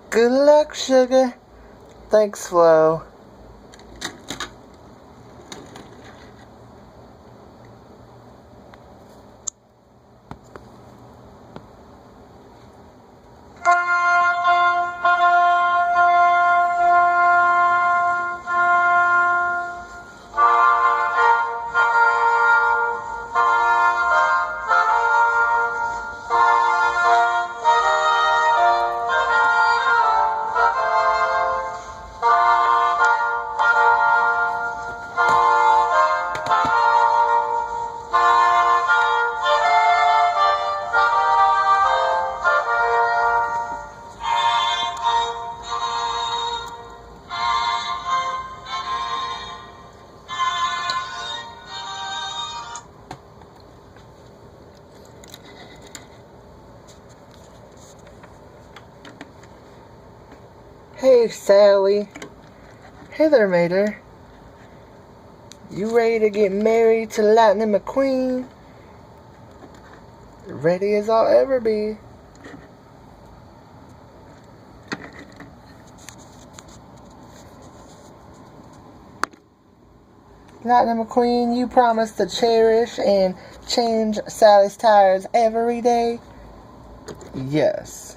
Good luck, sugar. Thanks, Flo. Hey, Sally. Hey there, Mater. You ready to get married to Lightning McQueen? Ready as I'll ever be. Lightning McQueen, you promise to cherish and change Sally's tires every day? Yes.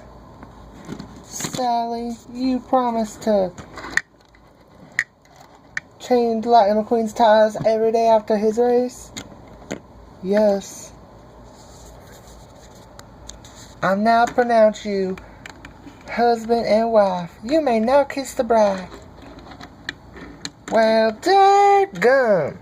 Sally, you promise to change Lightning McQueen's tires every day after his race? Yes. I now pronounce you husband and wife. You may now kiss the bride. Well, dadgum.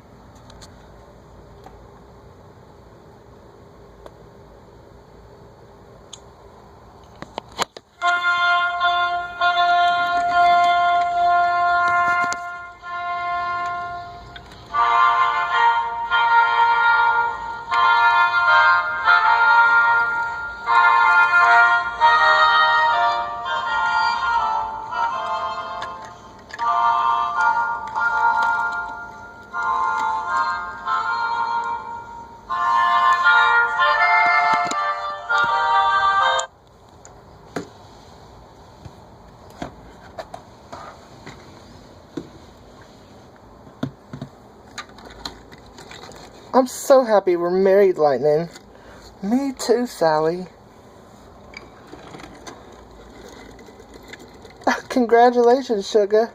I'm so happy we're married, Lightning. Me too, Sally. Congratulations, sugar.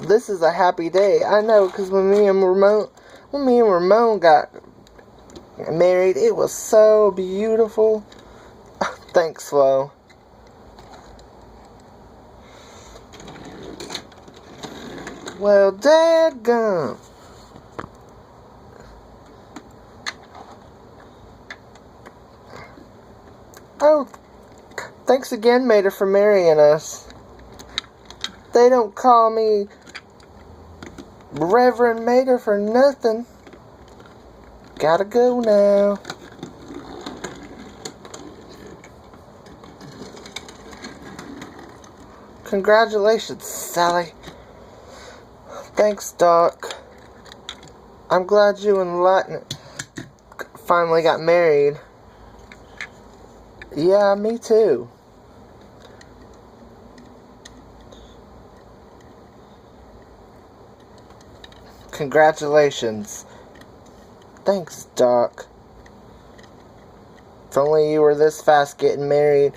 This is a happy day. I know, because when me and Ramon got married, it was so beautiful. Thanks, Flo. Well, dadgum. Oh, thanks again, Mater, for marrying us. They don't call me Reverend Mater for nothing. Gotta go now. Congratulations, Sally. Thanks, Doc. I'm glad you and Lightning finally got married. Yeah, me too. Congratulations. Thanks, Doc. If only you were this fast getting married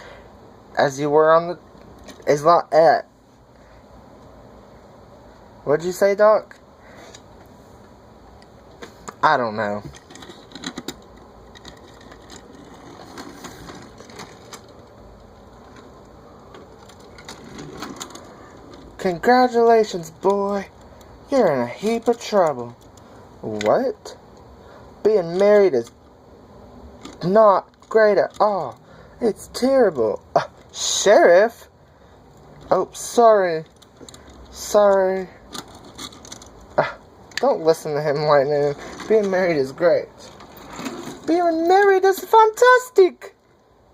as you were on the... What'd you say, Doc? I don't know. Congratulations, boy. You're in a heap of trouble. What? Being married is not great at all. It's terrible. Sheriff? Oh, sorry. Sorry. Don't listen to him, Lightning. Being married is great. Being married is fantastic.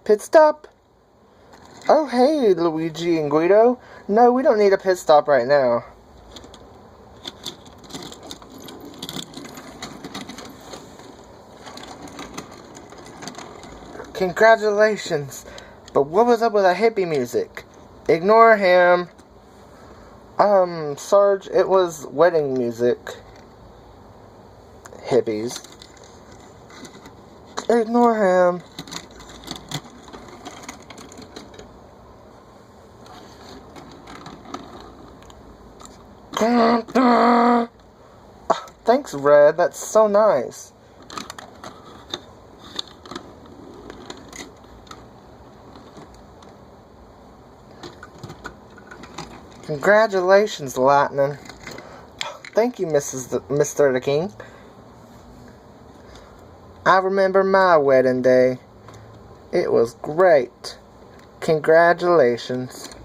Pit stop. Oh, hey, Luigi and Guido. No, we don't need a pit stop right now. Congratulations. But what was up with that hippie music? Ignore him. Sarge, it was wedding music. Hippies. Ignore him. Thanks, Red. That's so nice. Congratulations, Lightning. Thank you, Mr. the King. I remember my wedding day. It was great. Congratulations.